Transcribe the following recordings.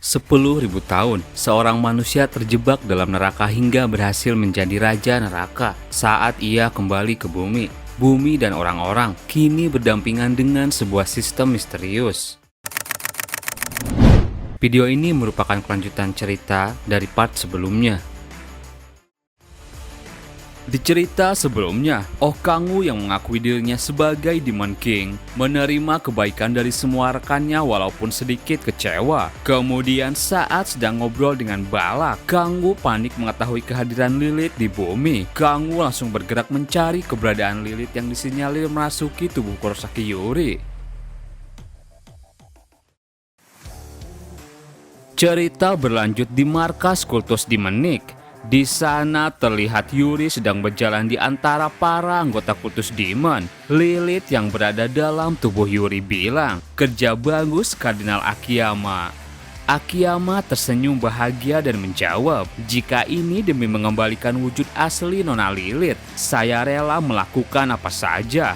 10.000 tahun, seorang manusia terjebak dalam neraka hingga berhasil menjadi raja neraka saat ia kembali ke bumi. Bumi dan orang-orang kini berdampingan dengan sebuah sistem misterius. Video ini merupakan kelanjutan cerita dari part sebelumnya. Di cerita sebelumnya, Oh Kangwoo yang mengakui dirinya sebagai Demon King menerima kebaikan dari semua rekannya walaupun sedikit kecewa. Kemudian saat sedang ngobrol dengan Bala, Kangwoo panik mengetahui kehadiran Lilith di bumi. Kangwoo langsung bergerak mencari keberadaan Lilith yang disinyalir merasuki tubuh Kurosaki Yuri. Cerita berlanjut di markas kultus Demonic. Di sana terlihat Yuri sedang berjalan di antara para anggota kultus Demon. Lilith yang berada dalam tubuh Yuri bilang, "Kerja bagus Kardinal Akiyama." Akiyama tersenyum bahagia dan menjawab, "Jika ini demi mengembalikan wujud asli Nona Lilith, saya rela melakukan apa saja."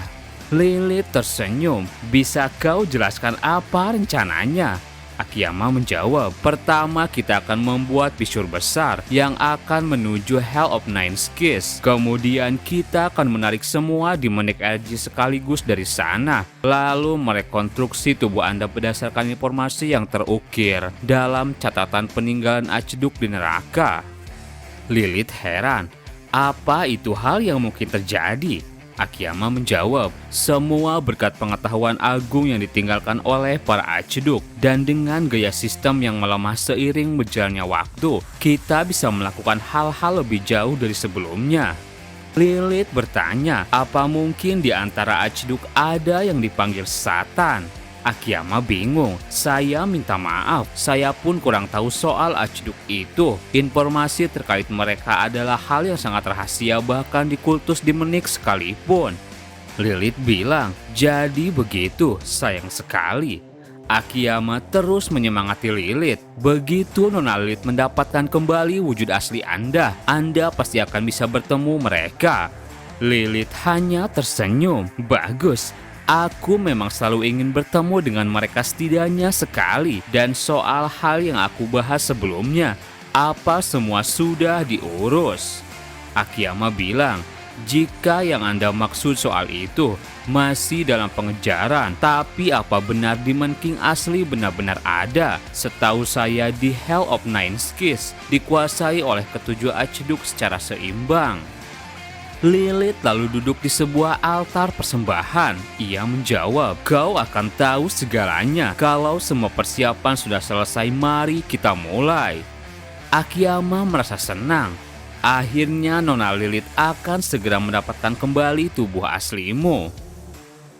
Lilith tersenyum, "Bisa kau jelaskan apa rencananya?" Akiyama menjawab, "Pertama kita akan membuat bisur besar yang akan menuju Hell of Nine Skies. Kemudian kita akan menarik semua Demonic Energy sekaligus dari sana. Lalu merekonstruksi tubuh Anda berdasarkan informasi yang terukir dalam catatan peninggalan Aceduk di neraka." Lilith heran, apa itu hal yang mungkin terjadi? Akiyama menjawab, "Semua berkat pengetahuan agung yang ditinggalkan oleh para Aceduk, dan dengan gaya sistem yang melemah seiring berjalannya waktu, kita bisa melakukan hal-hal lebih jauh dari sebelumnya." Lilith bertanya, apa mungkin di antara Aceduk ada yang dipanggil Satan? Akiyama bingung, "Saya minta maaf, saya pun kurang tahu soal Aceduk itu. Informasi terkait mereka adalah hal yang sangat rahasia bahkan di kultus Demonic sekalipun." Lilith bilang, "Jadi begitu, sayang sekali." Akiyama terus menyemangati Lilith. "Begitu Nona Lilith mendapatkan kembali wujud asli Anda pasti akan bisa bertemu mereka." Lilith hanya tersenyum, "Bagus. Aku memang selalu ingin bertemu dengan mereka setidaknya sekali. Dan soal hal yang aku bahas sebelumnya, apa semua sudah diurus?" Akiyama bilang, "Jika yang Anda maksud soal itu masih dalam pengejaran, tapi apa benar Demon King asli benar-benar ada? Setahu saya di Hell of Nine Skies dikuasai oleh ketujuh Aceduk secara seimbang." Lilith lalu duduk di sebuah altar persembahan. Ia menjawab, "Kau akan tahu segalanya. Kalau semua persiapan sudah selesai, mari kita mulai." Akiyama merasa senang. Akhirnya Nona Lilith akan segera mendapatkan kembali tubuh aslimu.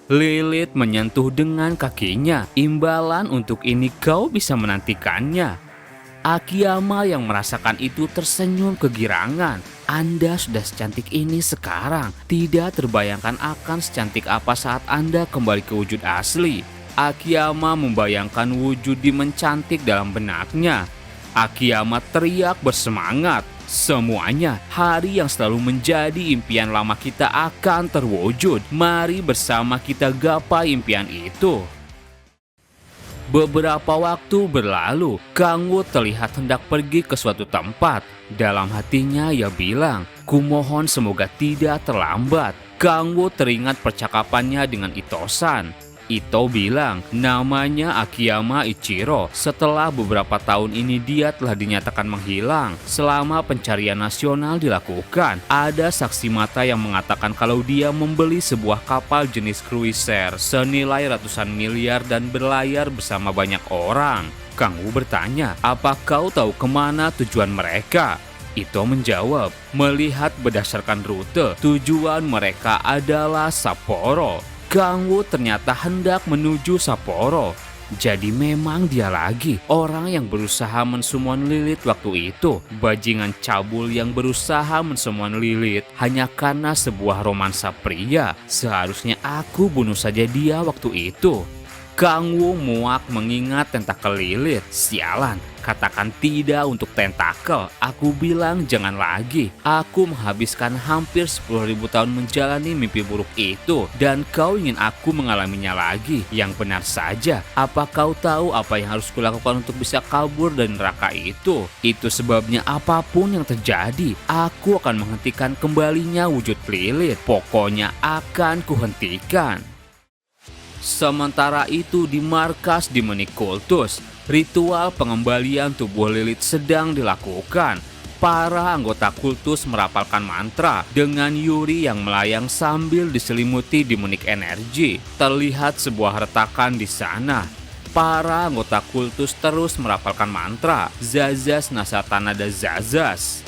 Lilith menyentuh dengan kakinya. "Imbalan untuk ini kau bisa menantikannya." Akiyama yang merasakan itu tersenyum kegirangan. "Anda sudah secantik ini sekarang. Tidak terbayangkan akan secantik apa saat Anda kembali ke wujud asli." Akiyama membayangkan wujud Demon cantik dalam benaknya. Akiyama teriak bersemangat, "Semuanya, hari yang selalu menjadi impian lama kita akan terwujud. Mari bersama kita gapai impian itu." Beberapa waktu berlalu, Kangwoo terlihat hendak pergi ke suatu tempat. Dalam hatinya ia bilang, "Kumohon semoga tidak terlambat." Kangwoo teringat percakapannya dengan Ito-san. Ito bilang, namanya Akiyama Ichiro. Setelah beberapa tahun ini dia telah dinyatakan menghilang. Selama pencarian nasional dilakukan, ada saksi mata yang mengatakan kalau dia membeli sebuah kapal jenis cruiser senilai ratusan miliar dan berlayar bersama banyak orang. Kangwoo bertanya, "Apa kau tahu kemana tujuan mereka?" Ito menjawab, "Melihat berdasarkan rute, tujuan mereka adalah Sapporo." Kangwoo ternyata hendak menuju Sapporo. Jadi memang dia lagi orang yang berusaha mensummon Lilith waktu itu. Bajingan cabul yang berusaha mensummon Lilith hanya karena sebuah romansa pria. Seharusnya aku bunuh saja dia waktu itu. Kang Wu muak mengingat tentakel Lilith. Sialan, katakan tidak untuk tentakel. Aku bilang jangan lagi. Aku menghabiskan hampir 10.000 tahun menjalani mimpi buruk itu, dan kau ingin aku mengalaminya lagi. Yang benar saja, apa kau tahu apa yang harus kulakukan untuk bisa kabur dari neraka itu? Itu sebabnya apapun yang terjadi, aku akan menghentikan kembalinya wujud Lilith. Pokoknya akan kuhentikan. Sementara itu di markas Demonic Cultus, ritual pengembalian tubuh Lilith sedang dilakukan. Para anggota kultus merapalkan mantra dengan Yuri yang melayang sambil diselimuti demonic energy. Terlihat sebuah retakan di sana. Para anggota kultus terus merapalkan mantra Zazas Nasatanada Zazas.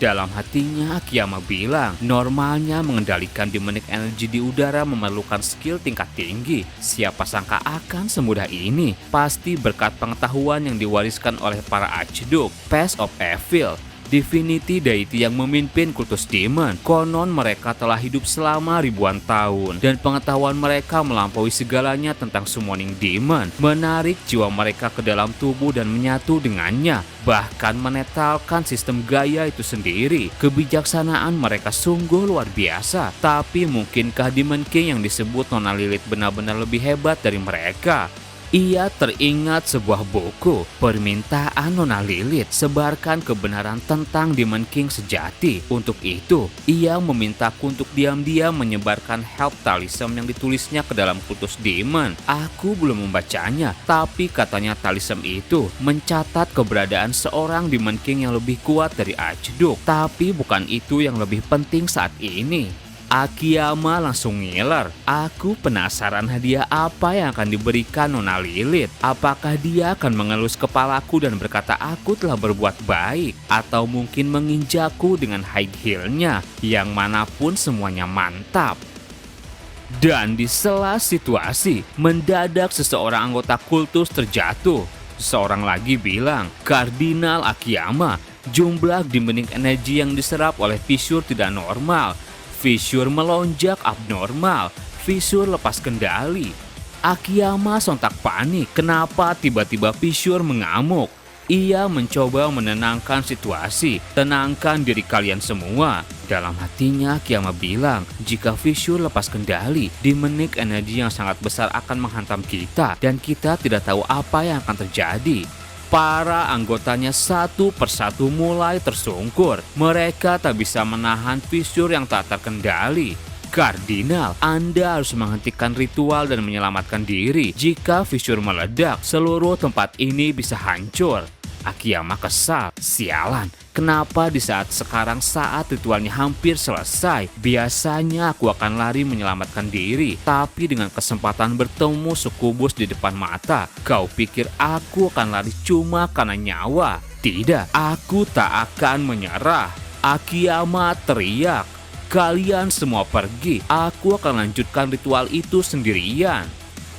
Dalam hatinya, Akiyama bilang, normalnya mengendalikan demonic energy di udara memerlukan skill tingkat tinggi. Siapa sangka akan semudah ini? Pasti berkat pengetahuan yang diwariskan oleh para Archduke, Pass of Evil, Divinity Deity yang memimpin kultus demon. Konon mereka telah hidup selama ribuan tahun, dan pengetahuan mereka melampaui segalanya tentang summoning demon, menarik jiwa mereka ke dalam tubuh dan menyatu dengannya, bahkan menetralkan sistem gaya itu sendiri. Kebijaksanaan mereka sungguh luar biasa. Tapi mungkinkah Demon King yang disebut Nona Lilith benar-benar lebih hebat dari mereka? Ia teringat sebuah buku, Permintaan Nona Lilith, sebarkan kebenaran tentang Demon King sejati. Untuk itu, ia memintaku untuk diam-diam menyebarkan help talisman yang ditulisnya ke dalam kultus demon. Aku belum membacanya, tapi katanya talisman itu mencatat keberadaan seorang Demon King yang lebih kuat dari Archduke. Tapi bukan itu yang lebih penting saat ini. Akiyama langsung ngiler. Aku penasaran hadiah apa yang akan diberikan Nona Lilith. Apakah dia akan mengelus kepalaku dan berkata aku telah berbuat baik, atau mungkin menginjakku dengan high heel-nya, yang manapun semuanya mantap. Dan di sela situasi, mendadak seseorang anggota kultus terjatuh. Seorang lagi bilang, Kardinal Akiyama, jumlah demonic energy yang diserap oleh Fissure tidak normal. Fissure melonjak abnormal. Fissure lepas kendali. Akiyama sontak panik. Kenapa tiba-tiba Fissure mengamuk? Ia mencoba menenangkan situasi. Tenangkan diri kalian semua. Dalam hatinya Akiyama bilang, jika Fissure lepas kendali, demonic energy yang sangat besar akan menghantam kita, dan kita tidak tahu apa yang akan terjadi. Para anggotanya satu persatu mulai tersungkur. Mereka tak bisa menahan Fissure yang tak terkendali. Kardinal, Anda harus menghentikan ritual dan menyelamatkan diri. Jika Fissure meledak, seluruh tempat ini bisa hancur. Akiyama kesal. Sialan, kenapa di saat sekarang saat ritualnya hampir selesai? Biasanya aku akan lari menyelamatkan diri, tapi dengan kesempatan bertemu Sukubus di depan mata, kau pikir aku akan lari cuma karena nyawa? Tidak, aku tak akan menyerah. Akiyama teriak. Kalian semua pergi, aku akan lanjutkan ritual itu sendirian.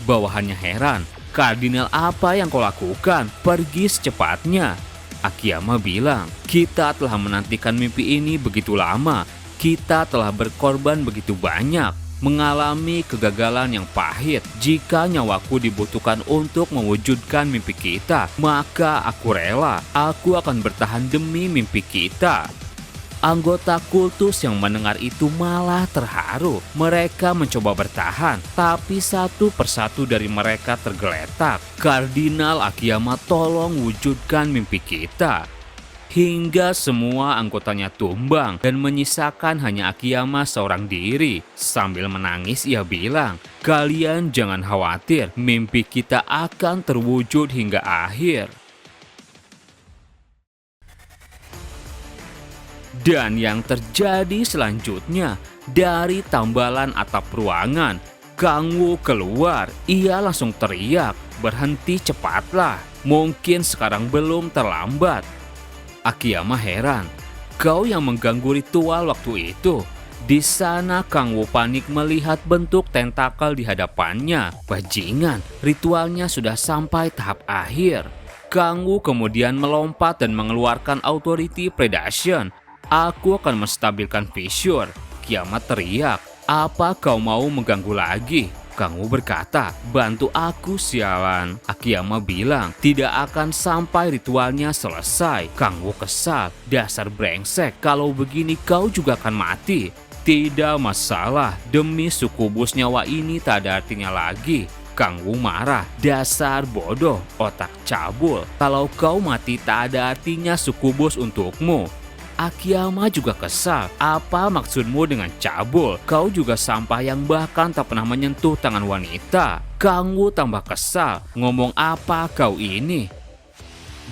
Bawahannya heran. Kardinal, apa yang kau lakukan? Pergi secepatnya. Akiyama bilang, kita telah menantikan mimpi ini begitu lama. Kita telah berkorban begitu banyak, mengalami kegagalan yang pahit. Jika nyawaku dibutuhkan untuk mewujudkan mimpi kita, maka aku rela. Aku akan bertahan demi mimpi kita. Anggota kultus yang mendengar itu malah terharu. Mereka mencoba bertahan, tapi satu persatu dari mereka tergeletak. Kardinal Akiyama, tolong wujudkan mimpi kita. Hingga semua anggotanya tumbang dan menyisakan hanya Akiyama seorang diri. Sambil menangis ia bilang, kalian jangan khawatir, mimpi kita akan terwujud hingga akhir. Dan yang terjadi selanjutnya, dari tambalan atap ruangan, Kang Wu keluar. Ia langsung teriak, berhenti cepatlah, mungkin sekarang belum terlambat. Akiyama heran, kau yang mengganggu ritual waktu itu. Di sana Kang Wu panik melihat bentuk tentakel di hadapannya. Bajingan, ritualnya sudah sampai tahap akhir. Kang Wu kemudian melompat dan mengeluarkan Authority Predation. Aku akan menstabilkan Fissure. Kiamat teriak, apa kau mau mengganggu lagi? Kang Wu berkata, bantu aku sialan. Akiyama bilang, tidak akan sampai ritualnya selesai. Kang Wu kesal, dasar brengsek, kalau begini kau juga akan mati. Tidak masalah, demi sukubus nyawa ini tak ada artinya lagi. Kang Wu marah, dasar bodoh, otak cabul. Kalau kau mati tak ada artinya sukubus untukmu. Akiyama juga kesal, apa maksudmu dengan cabul? Kau juga sampah yang bahkan tak pernah menyentuh tangan wanita. Kang Wu tambah kesal, ngomong apa kau ini?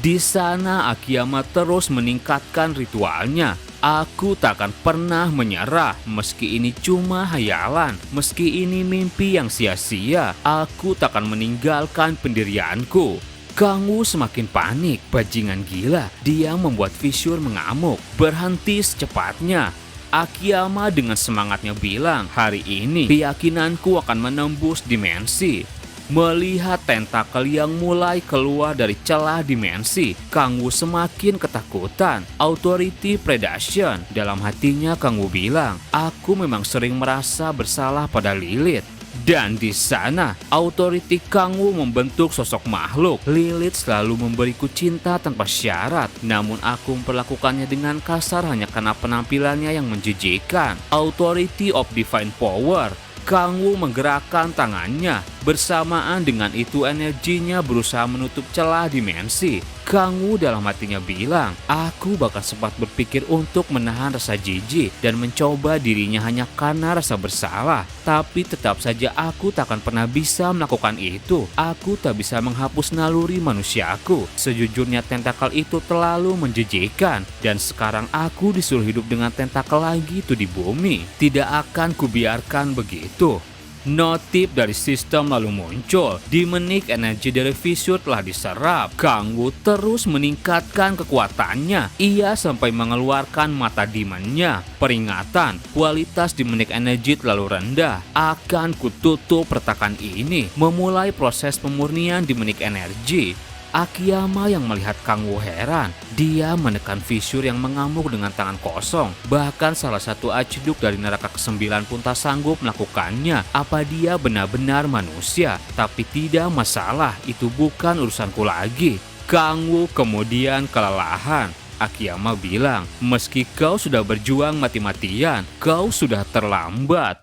Di sana Akiyama terus meningkatkan ritualnya. Aku tak akan pernah menyerah, meski ini cuma hayalan, meski ini mimpi yang sia-sia, aku tak akan meninggalkan pendirianku. Kang Wu semakin panik, bajingan gila, dia membuat Fissure mengamuk, berhenti secepatnya. Akiyama dengan semangatnya bilang, hari ini keyakinanku akan menembus dimensi. Melihat tentakel yang mulai keluar dari celah dimensi, Kang Wu semakin ketakutan. Authority Predation. Dalam hatinya Kang Wu bilang, aku memang sering merasa bersalah pada Lilith. Dan di sana, Authority Kang Wu membentuk sosok makhluk. Lilith selalu memberiku cinta tanpa syarat, namun aku memperlakukannya dengan kasar hanya karena penampilannya yang menjijikan. Authority of Divine Power. Kang Wu menggerakkan tangannya. Bersamaan dengan itu energinya berusaha menutup celah dimensi. Kang Wu dalam hatinya bilang, aku bahkan sempat berpikir untuk menahan rasa jijik dan mencoba dirinya hanya karena rasa bersalah. Tapi tetap saja aku tak akan pernah bisa melakukan itu. Aku tak bisa menghapus naluri manusiaku. Sejujurnya tentakel itu terlalu menjijikkan. Dan sekarang aku disuruh hidup dengan tentakel lagi itu di bumi. Tidak akan kubiarkan begitu. Notif dari sistem lalu muncul. Demonik energi dari Fissure telah diserap. Kang Wu terus meningkatkan kekuatannya. Ia sampai mengeluarkan mata demonnya. Peringatan, kualitas demonik energi terlalu rendah. Akan kututup retakan ini. Memulai proses pemurnian demonik energi. Akiyama yang melihat Kang Wu heran. Dia menekan Fissure yang mengamuk dengan tangan kosong. Bahkan salah satu aciduk dari neraka ke-9 pun tak sanggup melakukannya. Apa dia benar-benar manusia? Tapi tidak masalah, itu bukan urusanku lagi. Kang Wu kemudian kelelahan. Akiyama bilang, meski kau sudah berjuang mati-matian, kau sudah terlambat.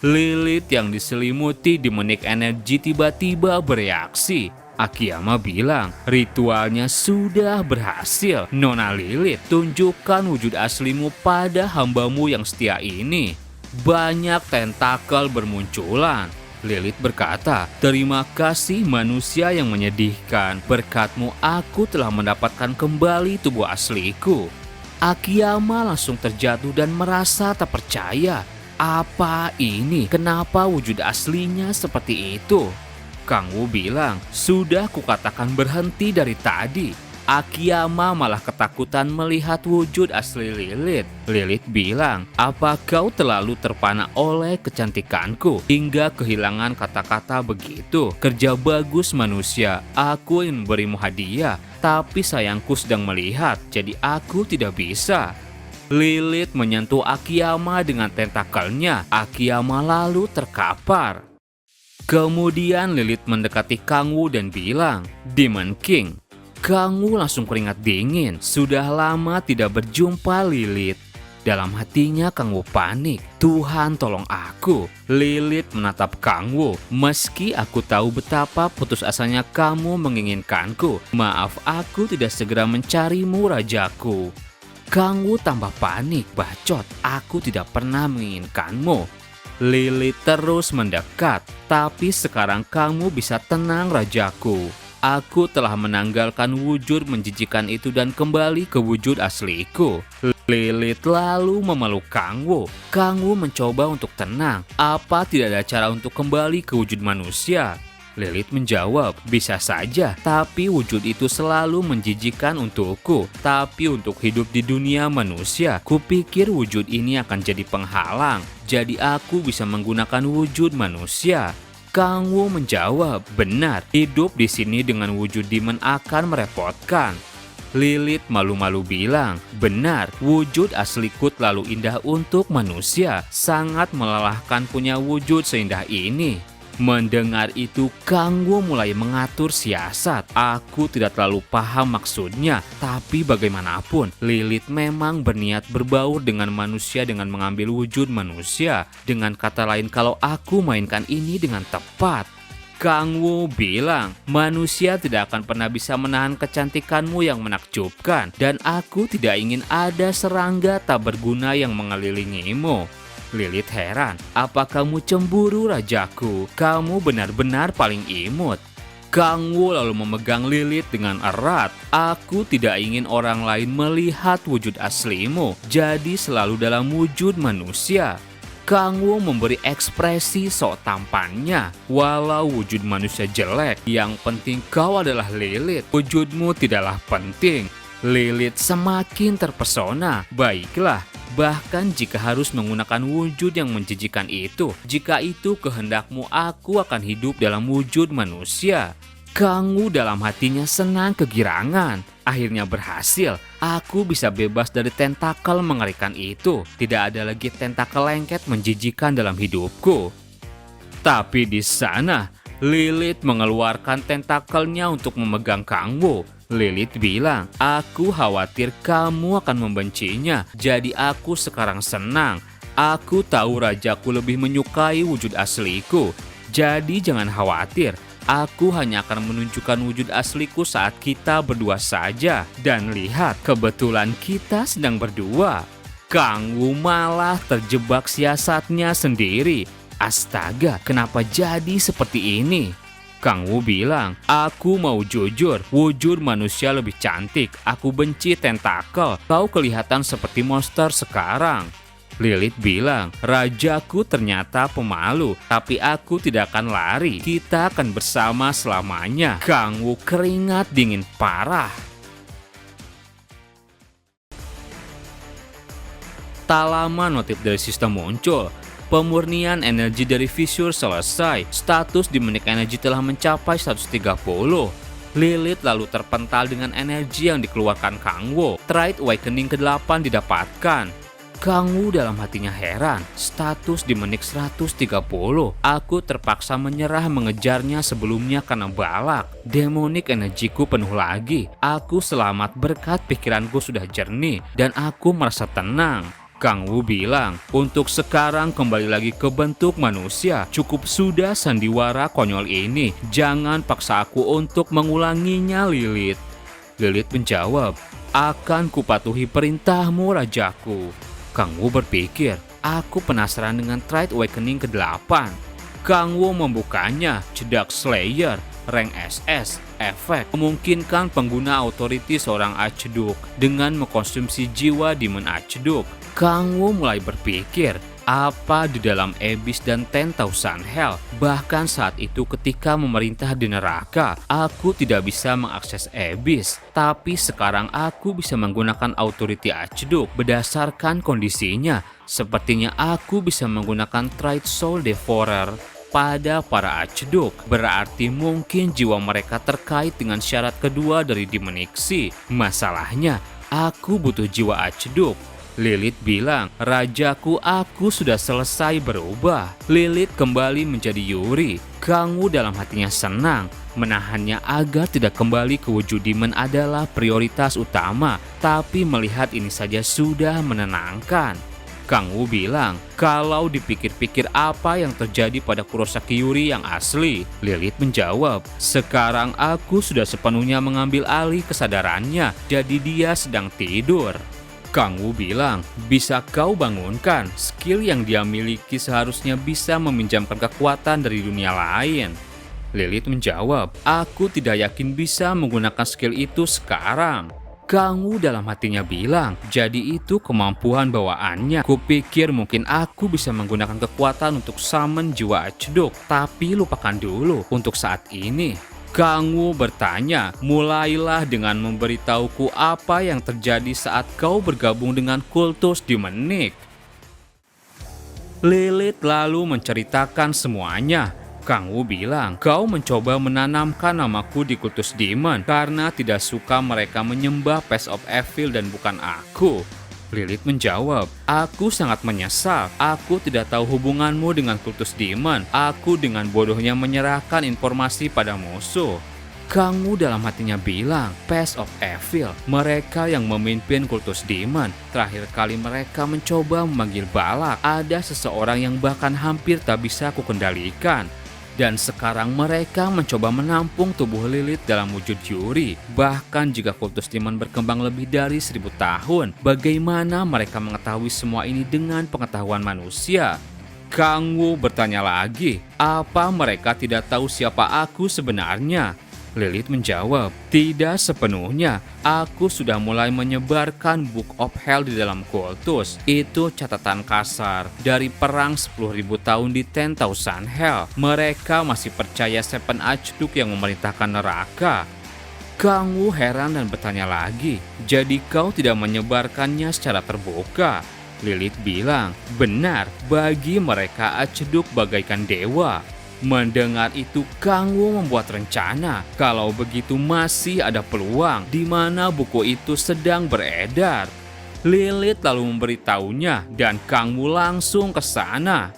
Lilith yang diselimuti demonik energi tiba-tiba bereaksi. Akiyama bilang, ritualnya sudah berhasil. Nona Lilith, tunjukkan wujud aslimu pada hambamu yang setia ini. Banyak tentakel bermunculan. Lilith berkata, terima kasih manusia yang menyedihkan. Berkatmu aku telah mendapatkan kembali tubuh asliku. Akiyama langsung terjatuh dan merasa tak percaya. Apa ini? Kenapa wujud aslinya seperti itu? Kang Wu bilang, sudah kukatakan berhenti dari tadi. Akiyama malah ketakutan melihat wujud asli Lilith. Lilith bilang, apa kau terlalu terpana oleh kecantikanku hingga kehilangan kata-kata begitu? Kerja bagus manusia, aku ingin memberimu hadiah, tapi sayangku sedang melihat, jadi aku tidak bisa. Lilith menyentuh Akiyama dengan tentakelnya. Akiyama lalu terkapar. Kemudian Lilith mendekati Kang Wu dan bilang, Demon King. Kang Wu langsung keringat dingin. Sudah lama tidak berjumpa Lilith. Dalam hatinya Kang Wu panik. Tuhan tolong aku. Lilith menatap Kang Wu. Meski aku tahu betapa putus asanya kamu menginginkanku, maaf aku tidak segera mencarimu rajaku. Kang Wu tambah panik. Bacot, aku tidak pernah menginginkanmu. Lilith terus mendekat, tapi sekarang kamu bisa tenang rajaku. Aku telah menanggalkan wujud menjijikan itu dan kembali ke wujud asliku. Lilith lalu memeluk Kang Wu. Kang Wu mencoba untuk tenang. Apa tidak ada cara untuk kembali ke wujud manusia? Lilith menjawab, bisa saja, tapi wujud itu selalu menjijikan untukku. Tapi untuk hidup di dunia manusia, kupikir wujud ini akan jadi penghalang. Jadi aku bisa menggunakan wujud manusia. Kang Wu menjawab, benar, hidup di sini dengan wujud demon akan merepotkan. Lilith malu-malu bilang, benar, wujud asli Kut lalu indah untuk manusia, sangat melelahkan punya wujud seindah ini. Mendengar itu, Kang Wo mulai mengatur siasat. Aku tidak terlalu paham maksudnya, tapi bagaimanapun, Lilith memang berniat berbaur dengan manusia dengan mengambil wujud manusia. Dengan kata lain, kalau aku mainkan ini dengan tepat, Kang Wo bilang, manusia tidak akan pernah bisa menahan kecantikanmu yang menakjubkan, dan aku tidak ingin ada serangga tak berguna yang mengelilingimu. Lilith heran, apa kamu cemburu rajaku? Kamu benar-benar paling imut. Kang Wo lalu memegang Lilith dengan erat. Aku tidak ingin orang lain melihat wujud aslimu, jadi selalu dalam wujud manusia. Kang Wo memberi ekspresi sok tampannya. Walau wujud manusia jelek, yang penting kau adalah Lilith. Wujudmu tidaklah penting. Lilith semakin terpesona. Baiklah, bahkan jika harus menggunakan wujud yang menjijikan itu, jika itu kehendakmu, aku akan hidup dalam wujud manusia. Kang Wo dalam hatinya senang kegirangan. Akhirnya berhasil. Aku bisa bebas dari tentakel mengerikan itu. Tidak ada lagi tentakel lengket menjijikan dalam hidupku. Tapi di sana, Lilith mengeluarkan tentakelnya untuk memegang Kang Wo. Lilith bilang, aku khawatir kamu akan membencinya. Jadi aku sekarang senang. Aku tahu rajaku lebih menyukai wujud asliku. Jadi jangan khawatir. Aku hanya akan menunjukkan wujud asliku saat kita berdua saja. Dan lihat, kebetulan kita sedang berdua. Kang Wo malah terjebak siasatnya sendiri. Astaga, kenapa jadi seperti ini? Kang Wo bilang, aku mau jujur, wujud manusia lebih cantik. Aku benci tentakel. Kau kelihatan seperti monster sekarang. Lilith bilang, rajaku ternyata pemalu, tapi aku tidak akan lari. Kita akan bersama selamanya. Kang Wo keringat dingin parah. Tak lama notif dari sistem muncul. Pemurnian energi dari Fissure selesai. Status Demonic Energy telah mencapai 130. Lilith lalu terpental dengan energi yang dikeluarkan Kang Wo. Tried Awakening ke-8 didapatkan. Kang Wo dalam hatinya heran, status Demonic 130. Aku terpaksa menyerah mengejarnya sebelumnya karena balak. Demonic energiku penuh lagi. Aku selamat berkat pikiranku sudah jernih dan aku merasa tenang. Kang Wo bilang, untuk sekarang kembali lagi ke bentuk manusia. Cukup sudah sandiwara konyol ini. Jangan paksa aku untuk mengulanginya, Lilith. Lilith menjawab, akan kupatuhi perintahmu, rajaku. Kang Wo berpikir, aku penasaran dengan Tried Awakening ke-8. Kang Wo membukanya, Cedak Slayer, rank SS, efek, memungkinkan pengguna authority seorang Archduke dengan mengkonsumsi jiwa Demon Archduke. Kang Wo mulai berpikir, apa di dalam Abyss dan 10,000 Hell. Bahkan saat itu ketika memerintah di neraka, aku tidak bisa mengakses Abyss. Tapi sekarang aku bisa menggunakan Authority Archduke berdasarkan kondisinya. Sepertinya aku bisa menggunakan Tried Soul Devourer pada para Archduke. Berarti mungkin jiwa mereka terkait dengan syarat kedua dari Demonic Sea. Masalahnya, aku butuh jiwa Archduke. Lilith bilang, rajaku, aku sudah selesai berubah. Lilith kembali menjadi Yuri. Kang Wo dalam hatinya senang. Menahannya agar tidak kembali ke wujud demon adalah prioritas utama. Tapi melihat ini saja sudah menenangkan. Kang Wo bilang, kalau dipikir-pikir apa yang terjadi pada Kurosaki Yuri yang asli? Lilith menjawab, sekarang aku sudah sepenuhnya mengambil alih kesadarannya. Jadi dia sedang tidur. Kang Wo bilang, bisa kau bangunkan? Skill yang dia miliki seharusnya bisa meminjamkan kekuatan dari dunia lain. Lilith menjawab, aku tidak yakin bisa menggunakan skill itu sekarang. Kang Wo dalam hatinya bilang, jadi itu kemampuan bawaannya. Kupikir mungkin aku bisa menggunakan kekuatan untuk summon jiwa Archduke, tapi lupakan dulu untuk saat ini. Kang Wo bertanya, mulailah dengan memberitahuku apa yang terjadi saat kau bergabung dengan kultus Demonic. Lilith lalu menceritakan semuanya. Kang Wu bilang, kau mencoba menanamkan namaku di kultus Demon karena tidak suka mereka menyembah Pass of Evil dan bukan aku. Lilith menjawab, aku sangat menyesal. Aku tidak tahu hubunganmu dengan kultus Demon. Aku dengan bodohnya menyerahkan informasi pada musuh. Kang Wu dalam hatinya bilang, Pass of Evil, mereka yang memimpin kultus Demon. Terakhir kali mereka mencoba memanggil Balak, ada seseorang yang bahkan hampir tak bisa kukendalikan. Dan sekarang mereka mencoba menampung tubuh Lilith dalam wujud Yuri. Bahkan jika kultus Demon berkembang lebih dari 1000 tahun, bagaimana mereka mengetahui semua ini dengan pengetahuan manusia? Kang Wu bertanya lagi, apa mereka tidak tahu siapa aku sebenarnya? Lilith menjawab, tidak sepenuhnya. Aku sudah mulai menyebarkan Book of Hell di dalam kultus. Itu catatan kasar dari perang 10.000 tahun di 10,000 Hell. Mereka masih percaya Seven Archduke yang memerintahkan neraka. Kang Wu heran dan bertanya lagi, jadi kau tidak menyebarkannya secara terbuka? Lilith bilang, benar, bagi mereka Archduke bagaikan dewa. Mendengar itu, Kang Wu membuat rencana. Kalau begitu masih ada peluang di mana buku itu sedang beredar. Lilith lalu memberitahunya dan Kang Wu langsung ke sana.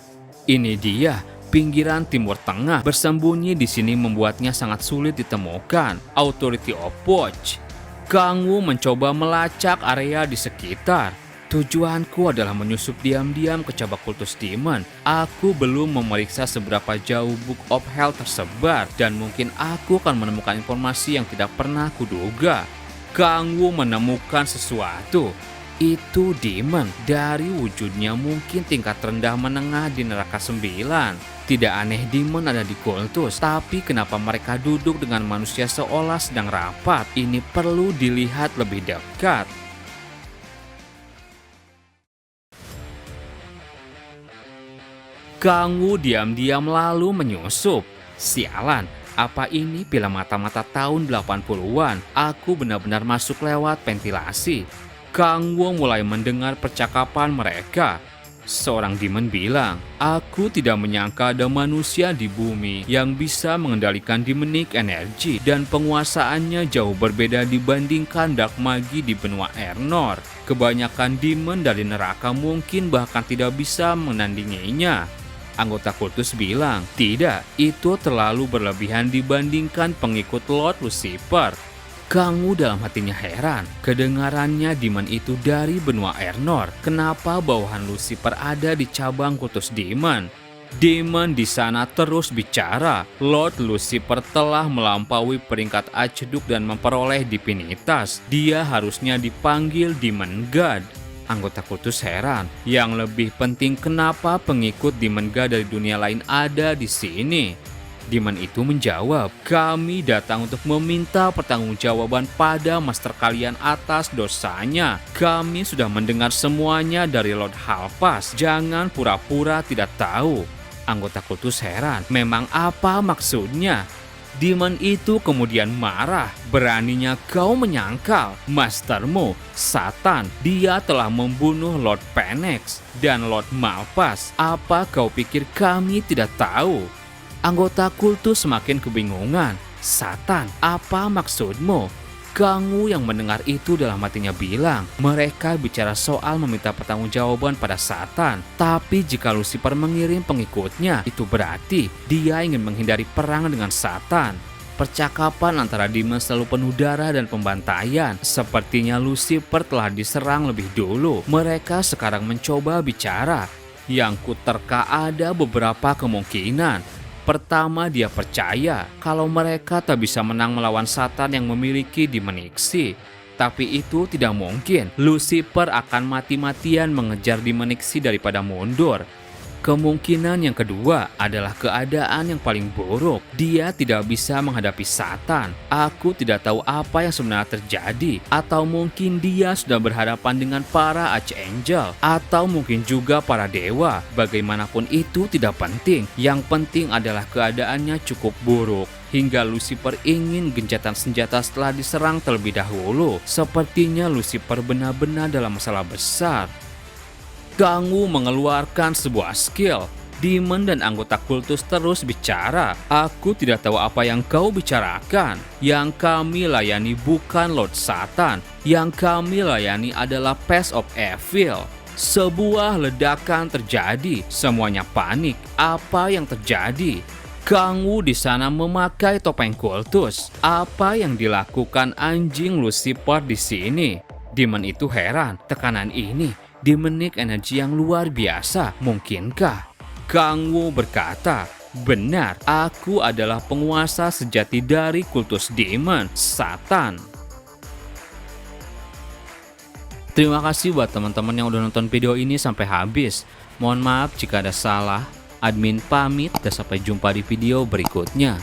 Ini dia, pinggiran Timur Tengah. Bersembunyi di sini membuatnya sangat sulit ditemukan. Authority of Watch. Kang Wu mencoba melacak area di sekitar. Tujuanku adalah menyusup diam-diam ke cabang kultus Demon. Aku belum memeriksa seberapa jauh Book of Hell tersebar dan mungkin aku akan menemukan informasi yang tidak pernah kuduga. Kang Wu menemukan sesuatu. Itu Demon. Dari wujudnya mungkin tingkat rendah menengah di neraka 9. Tidak aneh Demon ada di kultus, tapi kenapa mereka duduk dengan manusia seolah sedang rapat? Ini perlu dilihat lebih dekat. Kang Wu diam-diam lalu menyusup. Sialan, apa ini film mata-mata tahun 80-an? Aku benar-benar masuk lewat ventilasi. Kang Wu mulai mendengar percakapan mereka. Seorang demon bilang, aku tidak menyangka ada manusia di bumi yang bisa mengendalikan demonic energy dan penguasaannya jauh berbeda dibandingkan dark magi di benua Ernor. Kebanyakan demon dari neraka mungkin bahkan tidak bisa menandinginya. Anggota kultus bilang, tidak, itu terlalu berlebihan dibandingkan pengikut Lord Lucifer. Kang Wu dalam hatinya heran, kedengarannya demon itu dari benua Ernor. Kenapa bawahan Lucifer ada di cabang kultus demon? Demon di sana terus bicara. Lord Lucifer telah melampaui peringkat Archduke dan memperoleh divinitas. Dia harusnya dipanggil Demon God. Anggota kultus heran. Yang lebih penting, kenapa pengikut Demon God dari dunia lain ada di sini? Demon itu menjawab, kami datang untuk meminta pertanggungjawaban pada master kalian atas dosanya. Kami sudah mendengar semuanya dari Lord Halfas. Jangan pura-pura tidak tahu. Anggota kultus heran, memang apa maksudnya? Demon itu kemudian marah. Beraninya kau menyangkal mastermu, Satan. Dia telah membunuh Lord Phoenix dan Lord Malphas. Apa kau pikir kami tidak tahu? Anggota kultus semakin kebingungan. Satan, apa maksudmu? Kang Wu yang mendengar itu dalam hatinya bilang, mereka bicara soal meminta pertanggungjawaban pada Satan. Tapi jika Lucifer mengirim pengikutnya, itu berarti dia ingin menghindari perang dengan Satan. Percakapan antara demon selalu penuh darah dan pembantaian. Sepertinya Lucifer telah diserang lebih dulu. Mereka sekarang mencoba bicara. Yang kuterka ada beberapa kemungkinan. Pertama, dia percaya kalau mereka tak bisa menang melawan Satan yang memiliki dimeniksi. Tapi itu tidak mungkin. Lucifer akan mati-matian mengejar dimeniksi daripada mundur. Kemungkinan yang kedua adalah keadaan yang paling buruk. Dia tidak bisa menghadapi Satan. Aku tidak tahu apa yang sebenarnya terjadi. Atau mungkin dia sudah berhadapan dengan para Archangel. Atau mungkin juga para dewa. Bagaimanapun itu tidak penting. Yang penting adalah keadaannya cukup buruk. Hingga Lucifer ingin gencatan senjata setelah diserang terlebih dahulu. Sepertinya Lucifer benar-benar dalam masalah besar. Kang Wu mengeluarkan sebuah skill. Demon dan anggota kultus terus bicara. Aku tidak tahu apa yang kau bicarakan. Yang kami layani bukan Lord Satan. Yang kami layani adalah Pest of Evil. Sebuah ledakan terjadi. Semuanya panik. Apa yang terjadi? Kang Wu di sana memakai topeng kultus. Apa yang dilakukan anjing Lucifer di sini? Demon itu heran. Tekanan ini demonic energi yang luar biasa. Mungkinkah? Kang Wu berkata, benar, aku adalah penguasa sejati dari kultus demon, Satan. Terima kasih buat teman-teman yang udah nonton video ini sampai habis. Mohon maaf jika ada salah. Admin pamit dan sampai jumpa di video berikutnya.